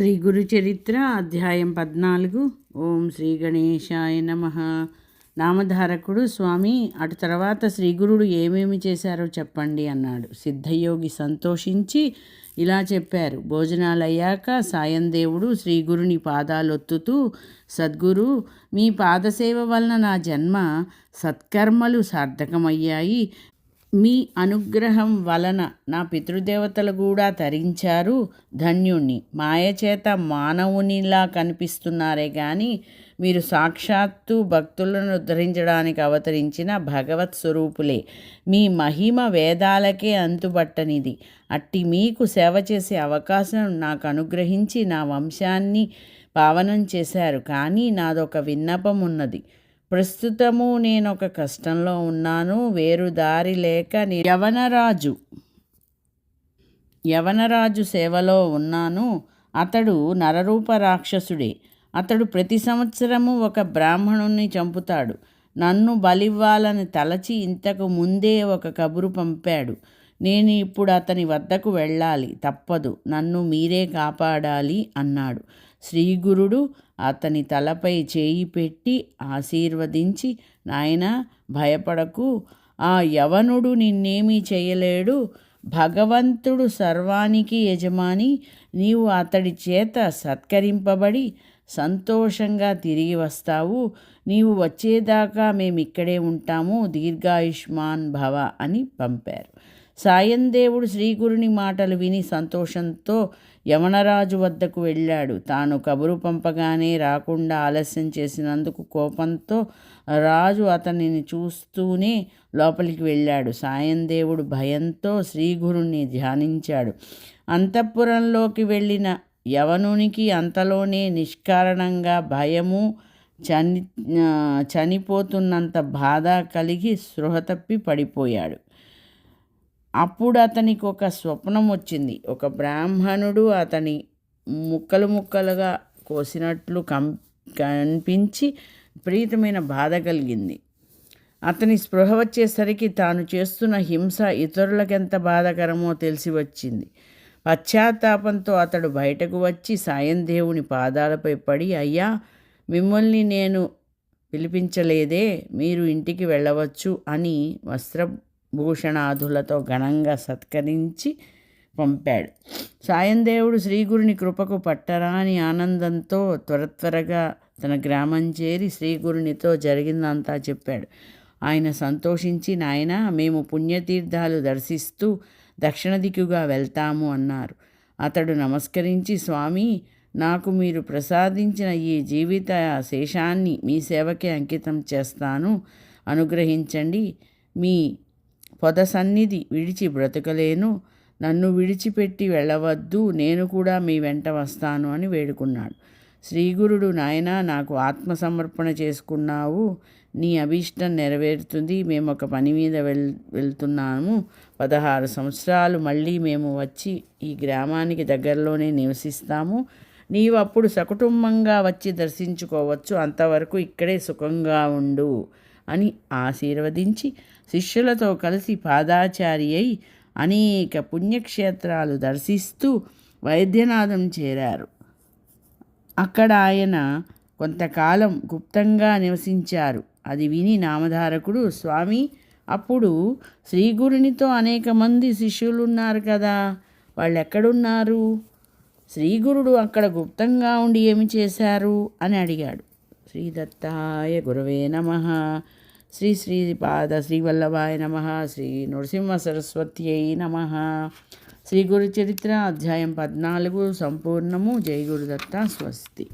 శ్రీ గురు చరిత్ర అధ్యాయం 14. ఓం శ్రీ గణేశాయ నమః. నామధారకుడు: స్వామి, అటు తర్వాత శ్రీగురుడు ఏమేమి చేశారో చెప్పండి అన్నాడు. సిద్ధయోగి సంతోషించి ఇలా చెప్పారు. భోజనాలయ్యాక సాయందేవుడు శ్రీగురుని పాదాలొత్తుతూ, సద్గురు, మీ పాదసేవ వలన నా జన్మ సత్కర్మలు సార్థకమయ్యాయి. మీ అనుగ్రహం వలన నా పితృదేవతలు కూడా తరించారు. ధన్యుణ్ణి. మాయచేత మానవునిలా కనిపిస్తున్నారే గాని మీరు సాక్షాత్తు భక్తులను ఉద్ధరించడానికి అవతరించిన భగవత్ స్వరూపులే. మీ మహిమ వేదాలకే అంతుబట్టనిది. అట్టి మీకు సేవ చేసే అవకాశం నాకు అనుగ్రహించి నా వంశాన్ని పావనం చేశారు. కానీ నాదొక విన్నపం ఉన్నది. ప్రస్తుతము నేనొక కష్టంలో ఉన్నాను. వేరు దారి లేక యవనరాజు సేవలో ఉన్నాను. అతడు నరరూప రాక్షసుడే. అతడు ప్రతి సంవత్సరము ఒక బ్రాహ్మణుణ్ణి చంపుతాడు. నన్ను బలివ్వాలని తలచి ఇంతకు ముందే ఒక కబురు పంపాడు. నేను ఇప్పుడు అతని వద్దకు వెళ్ళాలి. తప్పదు. నన్ను మీరే కాపాడాలి అన్నాడు. శ్రీగురుడు అతని తలపై చేయి పెట్టి ఆశీర్వదించి, నాయనా, భయపడకు. ఆ యవనుడు నిన్నేమీ చేయలేడు. భగవంతుడు సర్వానికి యజమాని. నీవు అతడి చేత సత్కరింపబడి సంతోషంగా తిరిగి వస్తావు. నీవు వచ్చేదాకా మేమిక్కడే ఉంటాము. దీర్ఘాయుష్మాన్ భవ అని పంపారు. సాయందేవుడు శ్రీగురుని మాటలు విని సంతోషంతో యవనరాజు వద్దకు వెళ్ళాడు. తాను కబురు పంపగానే రాకుండా ఆలస్యం చేసినందుకు కోపంతో రాజు అతనిని చూస్తూనే లోపలికి వెళ్ళాడు. సాయందేవుడు భయంతో శ్రీగురుని ధ్యానించాడు. అంతఃపురంలోకి వెళ్ళిన యవనునికి అంతలోనే నిష్కారణంగా భయము, చనిపోతున్నంత బాధ కలిగి స్పృహ తప్పి పడిపోయాడు. అప్పుడు అతనికి ఒక స్వప్నం వచ్చింది. ఒక బ్రాహ్మణుడు అతని ముక్కలు ముక్కలుగా కోసినట్లు కనిపించి విపరీతమైన బాధ కలిగింది. అతని స్పృహ వచ్చేసరికి తాను చేస్తున్న హింస ఇతరులకెంత బాధాకరమో తెలిసి వచ్చింది. పశ్చాత్తాపంతో అతడు బయటకు వచ్చి సాయందేవుని పాదాలపై పడి, అయ్యా, మిమ్మల్ని నేను పిలిపించలేదే, మీరు ఇంటికి వెళ్ళవచ్చు అని వస్త్రభూషణాదులతో ఘనంగా సత్కరించి పంపాడు. సాయందేవుడు శ్రీగురుని కృపకు పట్టరాని ఆనందంతో త్వరగా తన గ్రామం చేరి శ్రీగురునితో జరిగిందంతా చెప్పాడు. ఆయన సంతోషించి, నాయనా, మేము పుణ్యతీర్థాలు దర్శిస్తూ దక్షిణ దిక్కుగా వెళ్తాము అన్నారు. అతడు నమస్కరించి, స్వామి, నాకు మీరు ప్రసాదించిన ఈ జీవిత శేషాన్ని మీ సేవకే అంకితం చేస్తాను. అనుగ్రహించండి. మీ పొద సన్నిధి విడిచి బ్రతకలేను. నన్ను విడిచిపెట్టి వెళ్ళవద్దు. నేను కూడా మీ వెంట వస్తాను అని వేడుకున్నాడు. శ్రీగురుడు, నాయనా, నాకు ఆత్మసమర్పణ చేసుకున్నావు. నీ అభీష్టం నెరవేరుతుంది. మేము ఒక పని మీద వెళ్తున్నాము. 16 సంవత్సరాలు మళ్ళీ మేము వచ్చి ఈ గ్రామానికి దగ్గరలోనే నివసిస్తాము. నీవు అప్పుడు సకుటుంబంగా వచ్చి దర్శించుకోవచ్చు. అంతవరకు ఇక్కడే సుఖంగా ఉండు అని ఆశీర్వదించి శిష్యులతో కలిసి పాదాచారి అయి అనేక పుణ్యక్షేత్రాలు దర్శిస్తూ వైద్యనాథం చేరారు. అక్కడ ఆయన కొంతకాలం గుప్తంగా నివసించారు. అది విని నామధారకుడు, స్వామి, అప్పుడు శ్రీగురునితో అనేక మంది శిష్యులు ఉన్నారు కదా, వాళ్ళు ఎక్కడున్నారు? శ్రీగురుడు అక్కడ గుప్తంగా ఉండి ఏమి చేశారు అని అడిగాడు. శ్రీ దత్తాయ గురవే నమః. శ్రీ శ్రీపాద శ్రీవల్లభాయ నమః. శ్రీ నృసింహ సరస్వత్యై నమః. శ్రీ గురు చరిత్ర అధ్యాయం 14 సంపూర్ణము. జై గురుదత్త. స్వస్తి.